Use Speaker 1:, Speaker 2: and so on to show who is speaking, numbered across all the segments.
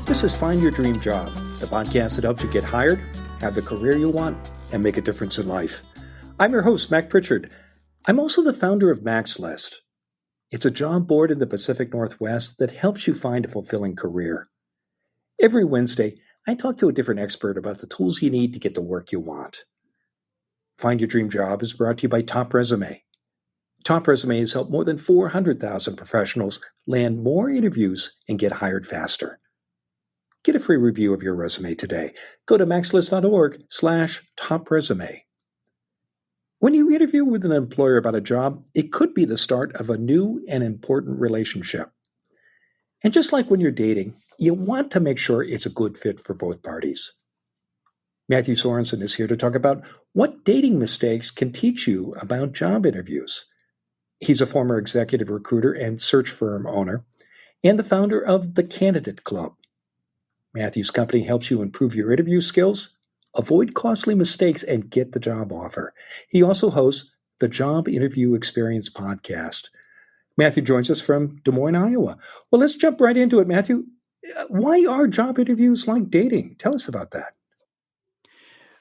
Speaker 1: This is Find Your Dream Job, the podcast that helps you get hired, have the career you want, and make a difference in life. I'm your host, Mac Pritchard. I'm also the founder of Mac's List. It's a job board in the Pacific Northwest that helps you find a fulfilling career. Every Wednesday, I talk to a different expert about the tools you need to get the work you want. Find Your Dream Job is brought to you by Top Resume. Top Resume has helped more than 400,000 professionals land more interviews and get hired faster. Get a free review of your resume today. Go to maxlist.org/topresume. When you interview with an employer about a job, it could be the start of a new and important relationship. And just like when you're dating, you want to make sure it's a good fit for both parties. Matthew Sorensen is here to talk about what dating mistakes can teach you about job interviews. He's a former executive recruiter and search firm owner, and the founder of the Candidate Club. Matthew's company helps you improve your interview skills, avoid costly mistakes, and get the job offer. He also hosts the Job Interview Experience podcast. Matthew joins us from Des Moines, Iowa. Well, let's jump right into it, Matthew. Why are job interviews like dating? Tell us about that.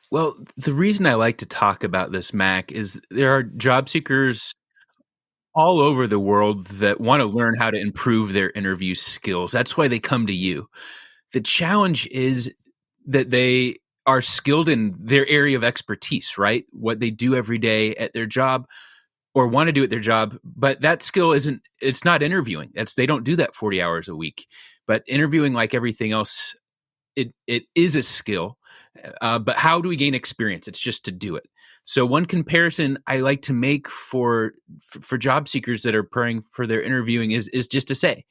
Speaker 2: Well, the reason I like to talk about this, Mac, is there are job seekers all over the world that want to learn how to improve their interview skills. That's why they come to you. The challenge is that they are skilled in their area of expertise, right? What they do every day at their job or want to do at their job, but that skill it's not interviewing. They don't do that 40 hours a week. But interviewing, like everything else, it is a skill. But how do we gain experience? It's just to do it. So one comparison I like to make for job seekers that are preparing for their interviewing is just to say,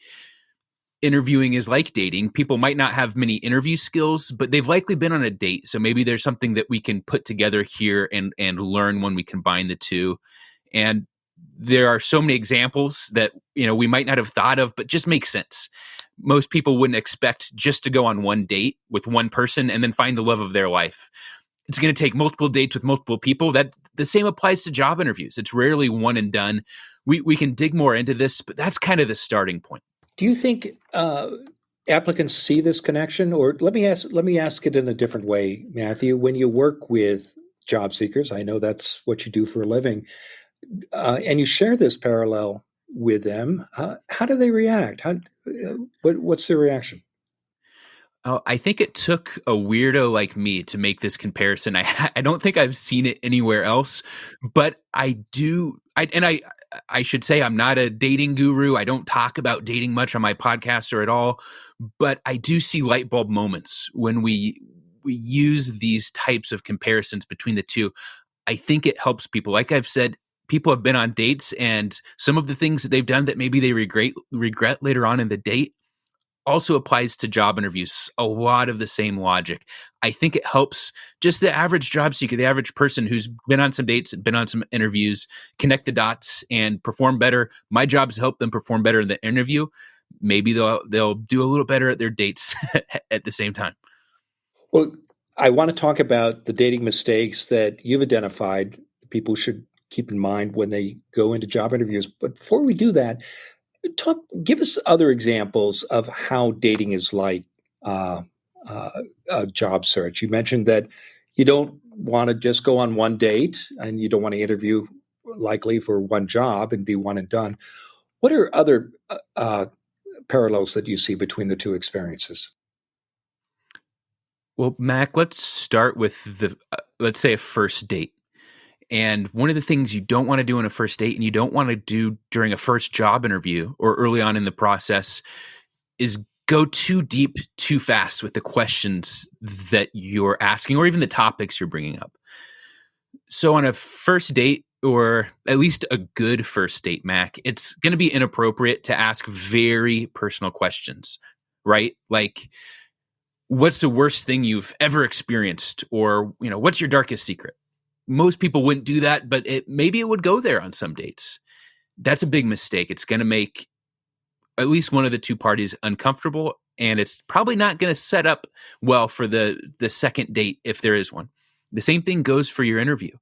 Speaker 2: interviewing is like dating. People might not have many interview skills, but they've likely been on a date. So maybe there's something that we can put together here and learn when we combine the two. And there are so many examples that, we might not have thought of, but just make sense. Most people wouldn't expect just to go on one date with one person and then find the love of their life. It's going to take multiple dates with multiple people. That the same applies to job interviews. It's rarely one and done. We can dig more into this, but that's kind of the starting point.
Speaker 1: Do you think applicants see this connection? Or let me ask it in a different way, Matthew. When you work with job seekers, I know that's what you do for a living, and you share this parallel with them, how do they react? What's their reaction?
Speaker 2: Oh, I think it took a weirdo like me to make this comparison. I don't think I've seen it anywhere else, but I do. I should say I'm not a dating guru. I don't talk about dating much on my podcast or at all, but I do see light bulb moments when we use these types of comparisons between the two. I think it helps people. Like I've said, people have been on dates, and some of the things that they've done that maybe they regret later on in the date also applies to job interviews. A lot of the same logic. I think it helps just the average job seeker, the average person who's been on some dates and been on some interviews, connect the dots and perform better. My job is to help them perform better in the interview. Maybe they'll do a little better at their dates at the same time.
Speaker 1: Well, I want to talk about the dating mistakes that you've identified people should keep in mind when they go into job interviews. But before we do that, give us other examples of how dating is like a job search. You mentioned that you don't want to just go on one date and you don't want to interview likely for one job and be one and done. What are other parallels that you see between the two experiences?
Speaker 2: Well, Mac, let's start with let's say a first date. And one of the things you don't want to do on a first date and you don't want to do during a first job interview or early on in the process is go too deep, too fast with the questions that you're asking or even the topics you're bringing up. So on a first date, or at least a good first date, Mac, it's going to be inappropriate to ask very personal questions, right? Like, what's the worst thing you've ever experienced? Or, what's your darkest secret? Most people wouldn't do that, but maybe it would go there on some dates. That's a big mistake. It's going to make at least one of the two parties uncomfortable, and it's probably not going to set up well for the second date if there is one. The same thing goes for your interview.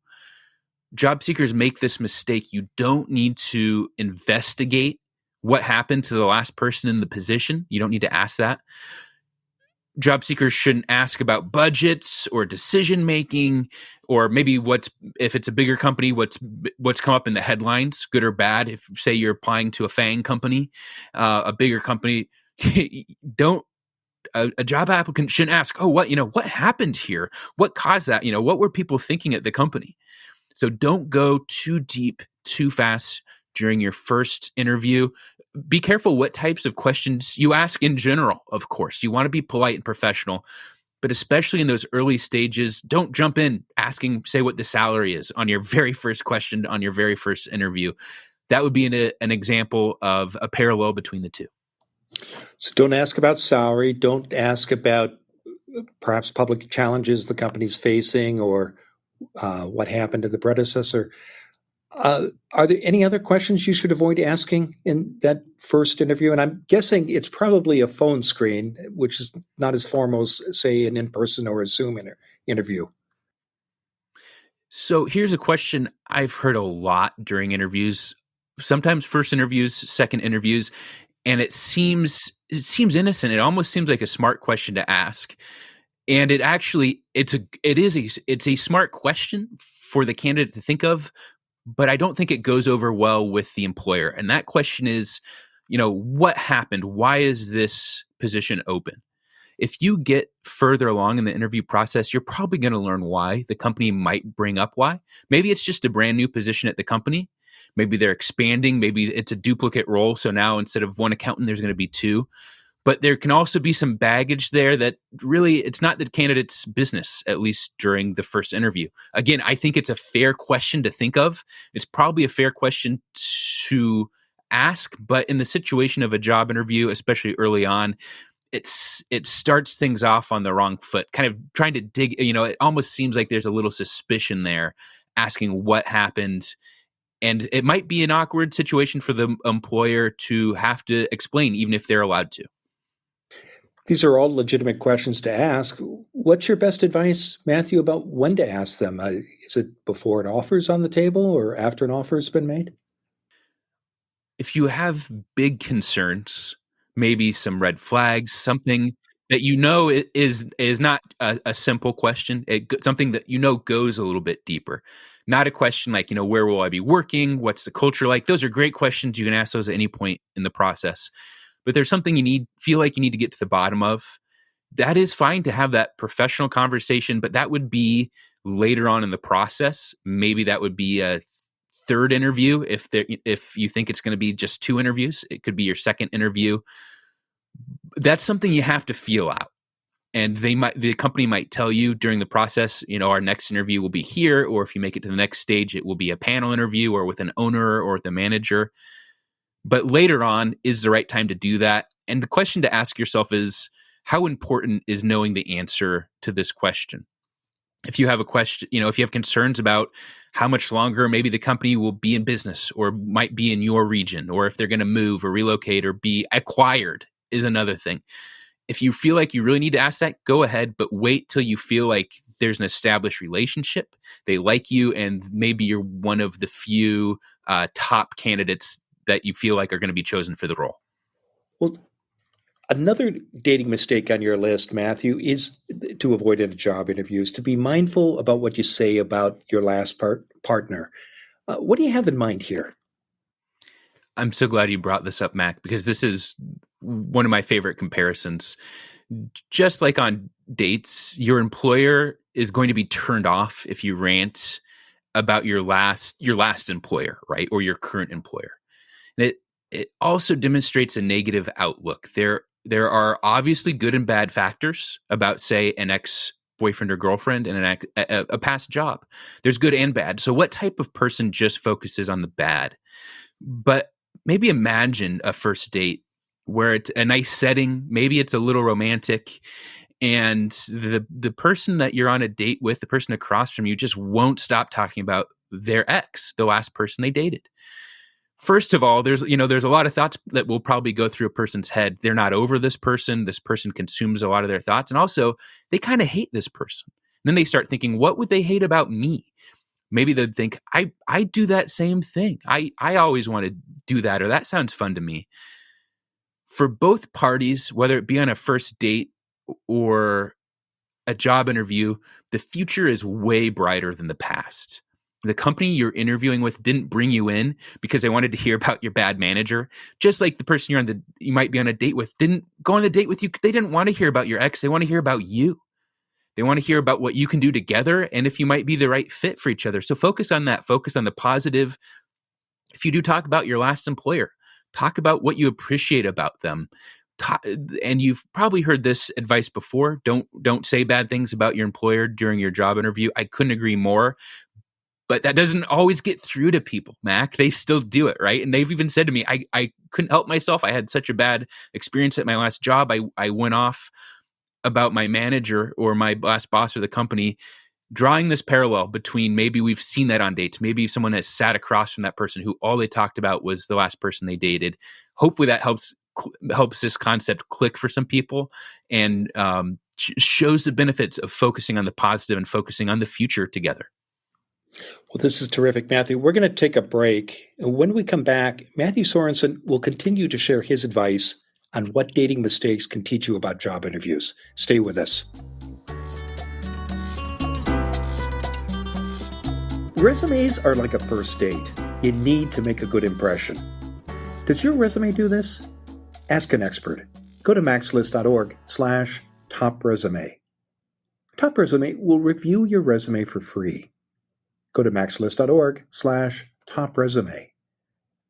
Speaker 2: Job seekers make this mistake. You don't need to investigate what happened to the last person in the position. You don't need to ask that. Job seekers shouldn't ask about budgets or decision making, or maybe if it's a bigger company, what's come up in the headlines, good or bad. If say you're applying to a FANG company, a bigger company, don't a job applicant shouldn't ask, oh, what happened here? What caused that? What were people thinking at the company? So don't go too deep, too fast during your first interview. Be careful what types of questions you ask in general, of course. You want to be polite and professional, but especially in those early stages, don't jump in asking, say, what the salary is on your very first question, on your very first interview. That would be an example of a parallel between the two.
Speaker 1: So don't ask about salary. Don't ask about perhaps public challenges the company's facing or what happened to the predecessor. Are there any other questions you should avoid asking in that first interview? And I'm guessing it's probably a phone screen, which is not as formal as, say, an in-person or a Zoom interview.
Speaker 2: So here's a question I've heard a lot during interviews, sometimes first interviews, second interviews, and it seems innocent. It almost seems like a smart question to ask. And it's a smart question for the candidate to think of, but I don't think it goes over well with the employer. And that question is, what happened? Why is this position open? If you get further along in the interview process, you're probably going to learn why. The company might bring up why. Maybe it's just a brand new position at the company. Maybe they're expanding. Maybe it's a duplicate role. So now instead of one accountant, there's going to be two. But there can also be some baggage there that really it's not the candidate's business, at least during the first interview. Again, I think it's a fair question to think of. It's probably a fair question to ask, but in the situation of a job interview, especially early on, it starts things off on the wrong foot, kind of trying to dig, it almost seems like there's a little suspicion there, asking what happened. And it might be an awkward situation for the employer to have to explain, even if they're allowed to.
Speaker 1: These are all legitimate questions to ask. What's your best advice, Matthew, about when to ask them? Is it before an offer's on the table or after an offer's been made?
Speaker 2: If you have big concerns, maybe some red flags, something that is not a simple question, something that goes a little bit deeper. Not a question like, where will I be working? What's the culture like? Those are great questions. You can ask those at any point in the process. But there's something feel like you need to get to the bottom of. That is fine to have that professional conversation, but that would be later on in the process. Maybe that would be a third interview if you think it's going to be just two interviews. It could be your second interview. That's something you have to feel out. And the company might tell you during the process, our next interview will be here, or if you make it to the next stage, it will be a panel interview or with an owner or the manager. But later on is the right time to do that. And the question to ask yourself is, how important is knowing the answer to this question? If you have a question, if you have concerns about how much longer maybe the company will be in business or might be in your region, or if they're going to move or relocate or be acquired is another thing. If you feel like you really need to ask that, go ahead, but wait till you feel like there's an established relationship. They like you, and maybe you're one of the few top candidates that you feel like are going to be chosen for the role.
Speaker 1: Well, another dating mistake on your list, Matthew, is to avoid in a job interviews, to be mindful about what you say about your last partner. What do you have in mind here?
Speaker 2: I'm so glad you brought this up, Mac, because this is one of my favorite comparisons. Just like on dates, your employer is going to be turned off if you rant about your last employer, right? Or your current employer. And it also demonstrates a negative outlook. There are obviously good and bad factors about, say, an ex-boyfriend or girlfriend and a past job. There's good and bad. So what type of person just focuses on the bad? But maybe imagine a first date where it's a nice setting. Maybe it's a little romantic, and the person that you're on a date with, the person across from you, just won't stop talking about their ex, the last person they dated. First of all, there's a lot of thoughts that will probably go through a person's head. They're not over this person. This person consumes a lot of their thoughts. And also, they kind of hate this person. then they start thinking, what would they hate about me? Maybe they'd think, I do that same thing. I always want to do that, or that sounds fun to me. For both parties, whether it be on a first date or a job interview, the future is way brighter than the past. The company you're interviewing with didn't bring you in because they wanted to hear about your bad manager. Just like the person you might be on a date with didn't go on the date with you. They didn't want to hear about your ex. They want to hear about you. They want to hear about what you can do together and if you might be the right fit for each other. So focus on that. Focus on the positive. If you do talk about your last employer, talk about what you appreciate about them. And you've probably heard this advice before. Don't say bad things about your employer during your job interview. I couldn't agree more. But that doesn't always get through to people, Mac. They still do it, right? And they've even said to me, I couldn't help myself. I had such a bad experience at my last job. I went off about my manager or my last boss or the company, drawing this parallel between maybe we've seen that on dates. Maybe someone has sat across from that person who all they talked about was the last person they dated. Hopefully that helps this concept click for some people and shows the benefits of focusing on the positive and focusing on the future together.
Speaker 1: Well, this is terrific, Matthew. We're going to take a break. And when we come back, Matthew Sorensen will continue to share his advice on what dating mistakes can teach you about job interviews. Stay with us. Resumes are like a first date. You need to make a good impression. Does your resume do this? Ask an expert. Go to maxlist.org/topresume. Top Resume will review your resume for free. Go to maxlist.org/topresume.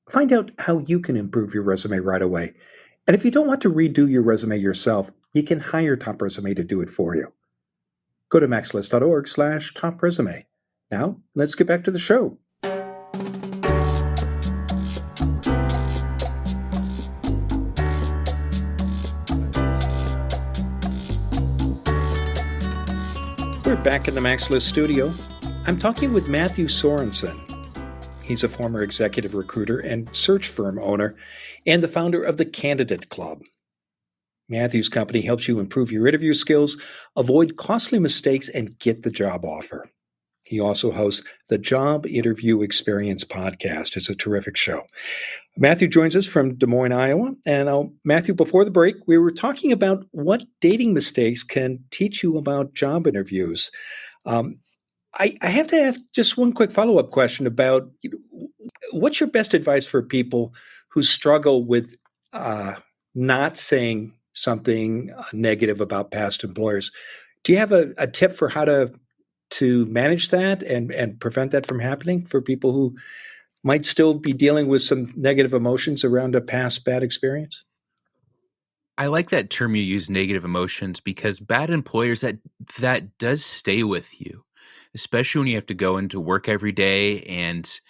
Speaker 1: Find out how you can improve your resume right away. And if you don't want to redo your resume yourself, you can hire Top Resume to do it for you. Go to maxlist.org/topresume. Now, let's get back to the show. We're back in the Max List studio. I'm talking with Matthew Sorensen. He's a former executive recruiter and search firm owner and the founder of the Candidate Club. Matthew's company helps you improve your interview skills, avoid costly mistakes, and get the job offer. He also hosts the Job Interview Experience podcast. It's a terrific show. Matthew joins us from Des Moines, Iowa. And Matthew, before the break, we were talking about what dating mistakes can teach you about job interviews. I have to ask just one quick follow-up question about what's your best advice for people who struggle with not saying something negative about past employers? Do you have a tip for how to manage that and prevent that from happening for people who might still be dealing with some negative emotions around a past bad experience?
Speaker 2: I like that term you use, negative emotions, because bad employers, that does stay with you, especially when you have to go into work every day and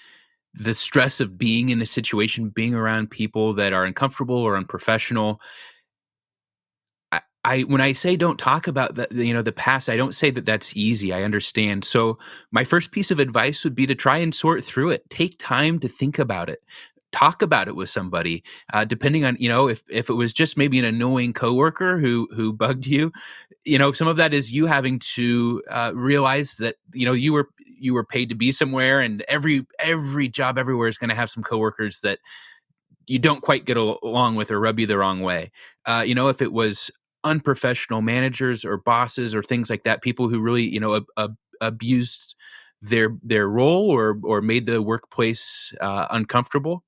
Speaker 2: the stress of being in a situation, being around people that are uncomfortable or unprofessional. When I say don't talk about the past, I don't say that that's easy. I understand. So my first piece of advice would be to try and sort through it. Take time to think about it. Talk about it with somebody. Depending on, if it was just maybe an annoying coworker who bugged you, some of that is you having to realize that, you were paid to be somewhere, and every job everywhere is going to have some coworkers that you don't quite get along with or rub you the wrong way. If it was unprofessional managers or bosses or things like that, people who really, abused their role or made the workplace uncomfortable,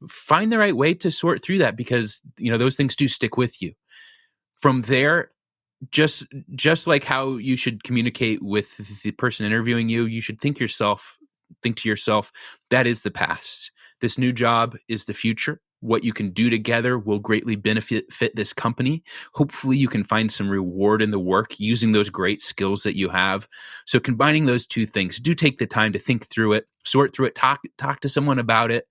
Speaker 2: find the right way to sort through that, because, those things do stick with you. From there, just like how you should communicate with the person interviewing you, you should think to yourself, that is the past. This new job is the future. What you can do together will greatly fit this company. Hopefully you can find some reward in the work using those great skills that you have. So combining those two things, do take the time to think through it, sort through it, talk to someone about it,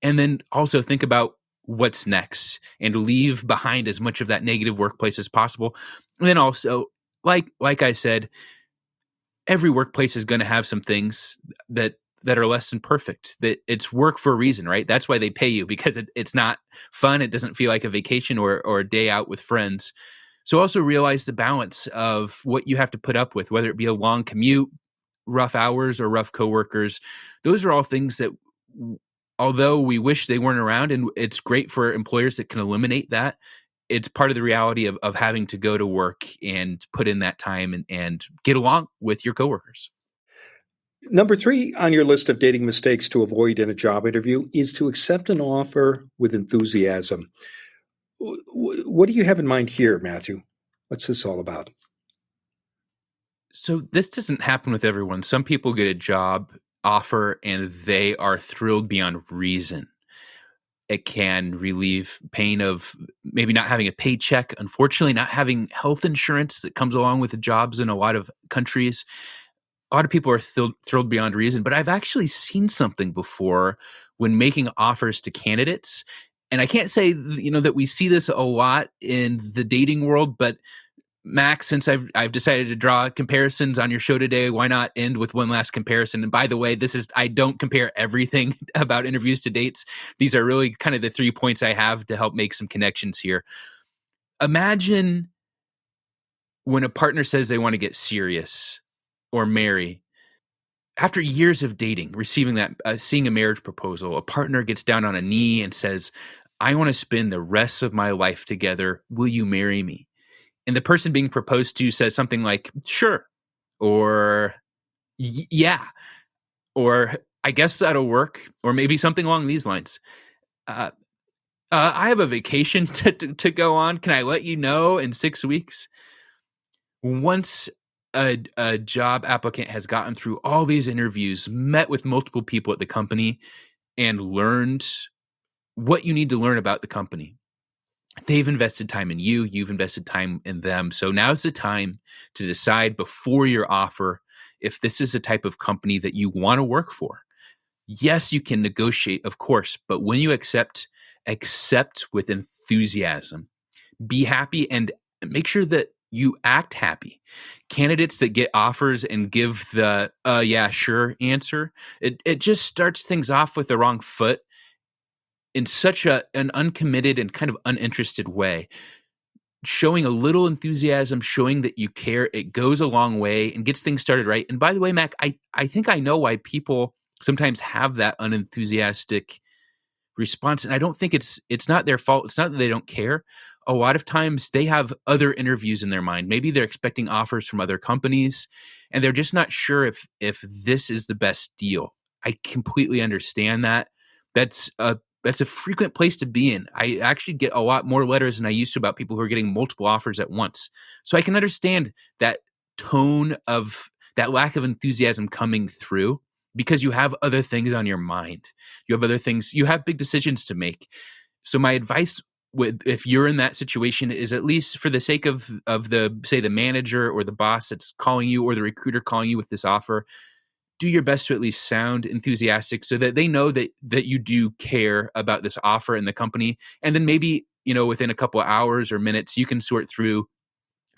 Speaker 2: and then also think about what's next and leave behind as much of that negative workplace as possible. And then also, like I said, every workplace is going to have some things that are less than perfect. That it's work for a reason, right? That's why they pay you, because it's not fun. It doesn't feel like a vacation or a day out with friends. So also realize the balance of what you have to put up with, whether it be a long commute, rough hours, or rough coworkers. Those are all things that, although we wish they weren't around, and it's great for employers that can eliminate that, it's part of the reality of having to go to work and put in that time and get along with your coworkers.
Speaker 1: Number three on your list of dating mistakes to avoid in a job interview is to accept an offer with enthusiasm. What do you have in mind here, Matthew? What's this all about?
Speaker 2: So this doesn't happen with everyone. Some people get a job offer and they are thrilled beyond reason. It can relieve pain of maybe not having a paycheck, unfortunately, not having health insurance that comes along with the jobs in a lot of countries. A lot of people are thrilled beyond reason, but I've actually seen something before when making offers to candidates. And I can't say, that we see this a lot in the dating world, but Max, since I've decided to draw comparisons on your show today, why not end with one last comparison? And by the way, I don't compare everything about interviews to dates. These are really kind of the 3 points I have to help make some connections here. Imagine when a partner says they want to get serious or marry. After years of dating, receiving that, seeing a marriage proposal, a partner gets down on a knee and says, "I want to spend the rest of my life together. Will you marry me?" And the person being proposed to says something like, "Sure," or "Yeah," or "I guess that'll work," or maybe something along these lines. Uh, I have a vacation to go on. Can I let you know in 6 weeks? Once a job applicant has gotten through all these interviews, met with multiple people at the company, and learned what you need to learn about the company, they've invested time in you, you've invested time in them. So now's the time to decide before your offer if this is the type of company that you want to work for. Yes, you can negotiate, of course, but when you accept with enthusiasm. Be happy and make sure that you act happy. Candidates that get offers and give the yeah, sure answer, it just starts things off with the wrong foot in such an uncommitted and kind of uninterested way. Showing a little enthusiasm, showing that you care, it goes a long way and gets things started right. And by the way, Mac, I think I know why people sometimes have that unenthusiastic response, and I don't think it's not their fault. It's not that they don't care. A lot of times they have other interviews in their mind. Maybe they're expecting offers from other companies and they're just not sure if this is the best deal. I completely understand that. That's a frequent place to be in. I actually get a lot more letters than I used to about people who are getting multiple offers at once. So I can understand that tone of that lack of enthusiasm coming through because you have other things on your mind. You have other things, you have big decisions to make. So my advice if you're in that situation is, at least for the sake of the, say, the manager or the boss that's calling you or the recruiter calling you with this offer, do your best to at least sound enthusiastic so that they know that you do care about this offer and the company. And then maybe, within a couple of hours or minutes, you can sort through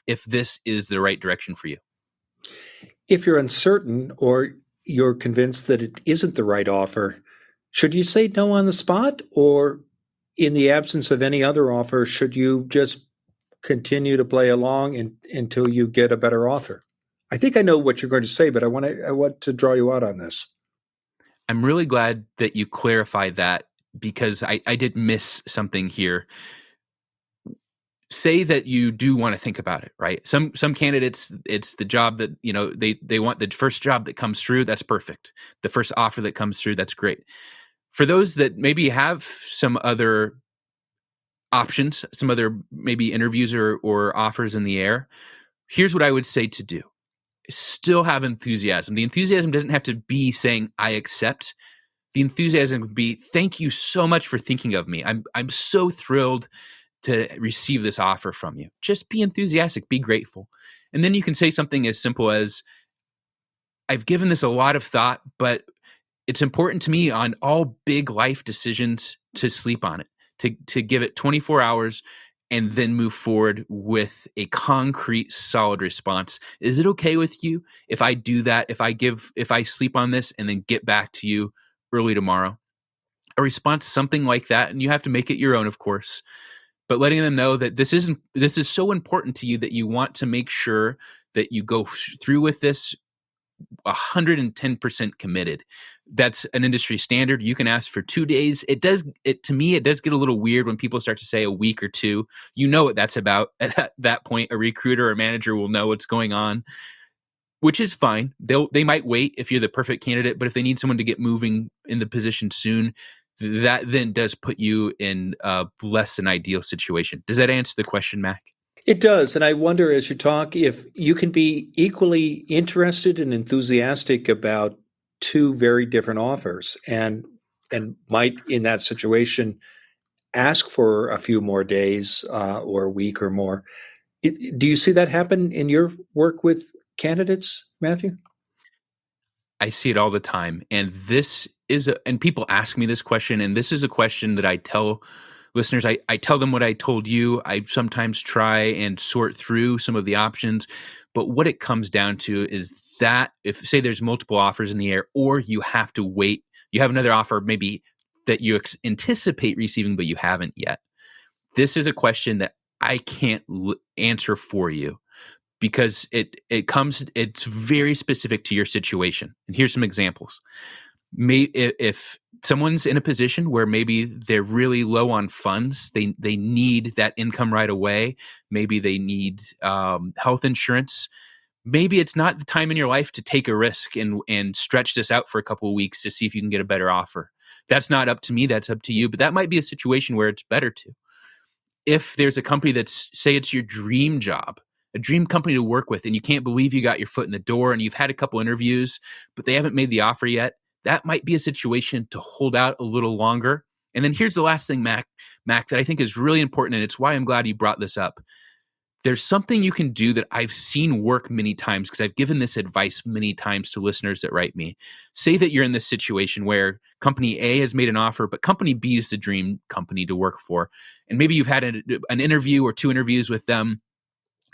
Speaker 2: if this is the right direction for you.
Speaker 1: If you're uncertain or you're convinced that it isn't the right offer, should you say no on the spot, or in the absence of any other offer, should you just continue to play along until you get a better offer? I think I know what you're going to say, but I want to draw you out on this.
Speaker 2: I'm really glad that you clarified that because I did miss something here. Say that you do want to think about it, right? Some candidates, it's the job that, they want the first job that comes through, that's perfect. The first offer that comes through, that's great. For those that maybe have some other options, some other maybe interviews or offers in the air, here's what I would say to do. Still have enthusiasm. The enthusiasm doesn't have to be saying I accept. The enthusiasm would be, thank you so much for thinking of me. I'm so thrilled to receive this offer from you. Just be enthusiastic, be grateful. And then you can say something as simple as, I've given this a lot of thought, but it's important to me on all big life decisions to sleep on it, to give it 24 hours and then move forward with a concrete, solid response. Is it okay with you if I do that, if I sleep on this and then get back to you early tomorrow? A response, something like that, and you have to make it your own, of course. but letting them know that this is so important to you that you want to make sure that you go through with this 110% committed. That's an industry standard. You can ask for 2 days. To me, it does get a little weird when people start to say a week or two. You know what that's about. At that point, a recruiter or manager will know what's going on, which is fine. They might wait if you're the perfect candidate, but if they need someone to get moving in the position soon, that then does put you in a less than ideal situation. Does that answer the question, Mac?
Speaker 1: It does. And I wonder as you talk if you can be equally interested and enthusiastic about two very different offers and might in that situation ask for a few more days or a week or more. Do you see that happen in your work with candidates, Matthew?
Speaker 2: I see it all the time. And and people ask me this question, and this is a question that I tell listeners. I tell them what I told you. I sometimes try and sort through some of the options. But what it comes down to is that if, say, there's multiple offers in the air, or you have to wait, you have another offer maybe that you anticipate receiving, but you haven't yet. This is a question that I can't answer for you because it's very specific to your situation. And here's some examples. If someone's in a position where maybe they're really low on funds, they need that income right away. Maybe they need health insurance. Maybe it's not the time in your life to take a risk and stretch this out for a couple of weeks to see if you can get a better offer. That's not up to me. That's up to you. But that might be a situation where it's better to. If there's a company that's, say it's your dream job, a dream company to work with, and you can't believe you got your foot in the door and you've had a couple interviews, but they haven't made the offer yet, that might be a situation to hold out a little longer. And then here's the last thing, Mac, that I think is really important, and it's why I'm glad you brought this up. There's something you can do that I've seen work many times because I've given this advice many times to listeners that write me. Say that you're in this situation where company A has made an offer, but company B is the dream company to work for. And maybe you've had an interview or two interviews with them.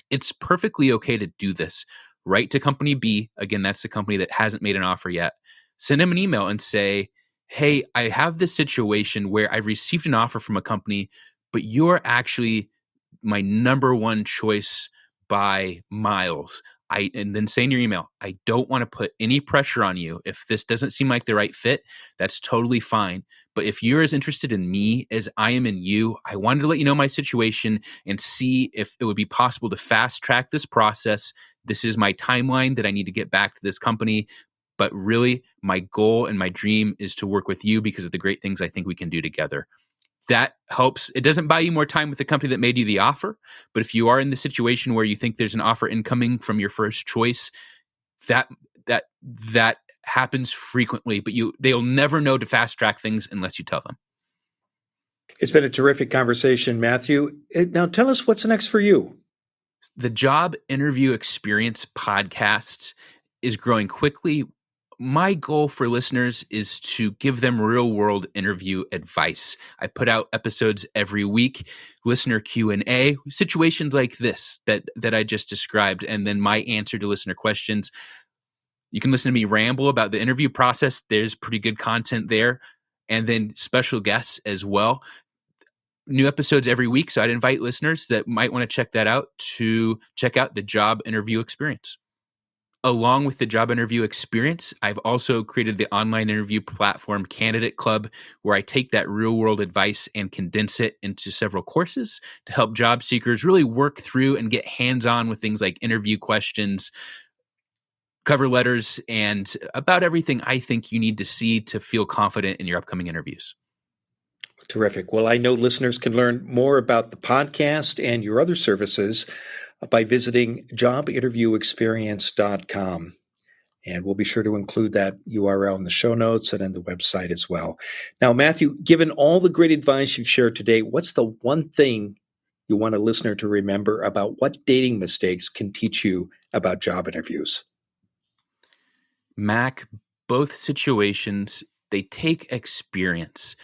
Speaker 2: It's perfectly okay to do this. Write to company B. Again, that's the company that hasn't made an offer yet. Send them an email and say, hey, I have this situation where I've received an offer from a company, but you're actually my number one choice by miles. And then say in your email, I don't want to put any pressure on you. If this doesn't seem like the right fit, that's totally fine. But if you're as interested in me as I am in you, I wanted to let you know my situation and see if it would be possible to fast track this process. This is my timeline that I need to get back to this company. But really, my goal and my dream is to work with you because of the great things I think we can do together. That helps. It doesn't buy you more time with the company that made you the offer, but if you are in the situation where you think there's an offer incoming from your first choice, that that happens frequently, but they'll never know to fast track things unless you tell them.
Speaker 1: It's been a terrific conversation, Matthew. Now tell us what's next for you.
Speaker 2: The Job Interview Experience podcast is growing quickly. My goal for listeners is to give them real world interview advice. I put out episodes every week, listener Q&A, situations like this that I just described, and then my answer to listener questions. You can listen to me ramble about the interview process. There's pretty good content there, and then special guests as well. New episodes every week, so I'd invite listeners that might want to check that out to check out the Job Interview Experience. Along with the Job Interview Experience, I've also created the online interview platform Candidate Club, where I take that real world advice and condense it into several courses to help job seekers really work through and get hands-on with things like interview questions, cover letters, and about everything I think you need to see to feel confident in your upcoming interviews.
Speaker 1: Terrific. Well, I know listeners can learn more about the podcast and your other services by visiting jobinterviewexperience.com. And we'll be sure to include that URL in the show notes and in the website as well. Now, Matthew, given all the great advice you've shared today, what's the one thing you want a listener to remember about what dating mistakes can teach you about job interviews?
Speaker 2: Mac, both situations, they take experience.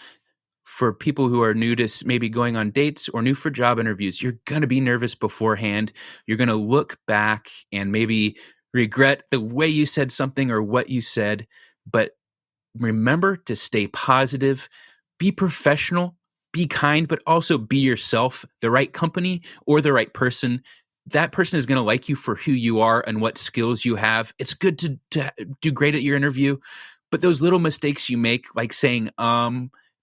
Speaker 2: For people who are new to maybe going on dates or new for job interviews, you're going to be nervous beforehand. You're going to look back and maybe regret the way you said something or what you said. But remember to stay positive, be professional, be kind, but also be yourself. The right company or the right person, that person is going to like you for who you are and what skills you have. It's good to do great at your interview, but those little mistakes you make, like saying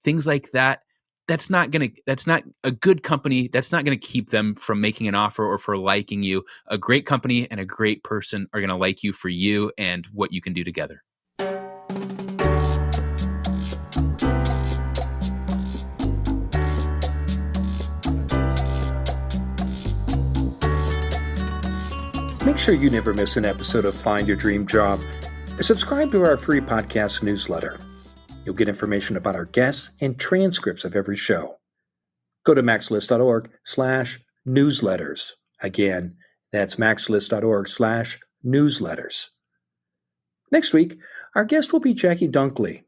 Speaker 2: things like that, that's not a good company. That's not going to keep them from making an offer or for liking you. A great company and a great person are going to like you for you and what you can do together.
Speaker 1: Make sure you never miss an episode of Find Your Dream Job. Subscribe to our free podcast newsletter. You'll get information about our guests and transcripts of every show. Go to maxlist.org/newsletters. Again, that's maxlist.org/newsletters. Next week, our guest will be Jackie Dunkley.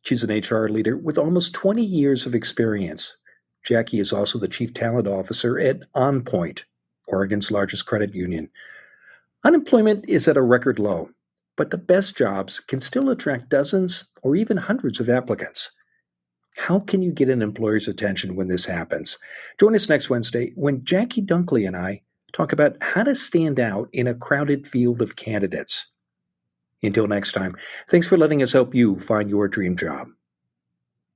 Speaker 1: She's an HR leader with almost 20 years of experience. Jackie is also the Chief Talent Officer at OnPoint, Oregon's largest credit union. Unemployment is at a record low, but the best jobs can still attract dozens or even hundreds of applicants. How can you get an employer's attention when this happens? Join us next Wednesday when Jackie Dunkley and I talk about how to stand out in a crowded field of candidates. Until next time, thanks for letting us help you find your dream job.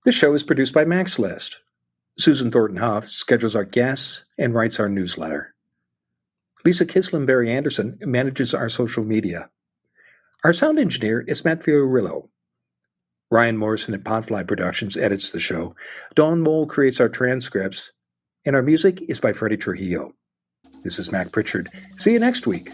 Speaker 1: This show is produced by MaxList. Susan Thornton Huff schedules our guests and writes our newsletter. Lisa Kislen-Berry Anderson manages our social media. Our sound engineer is Matt Fiorillo. Ryan Morrison at Podfly Productions edits the show. Dawn Mole creates our transcripts. And our music is by Freddie Trujillo. This is Mac Pritchard. See you next week.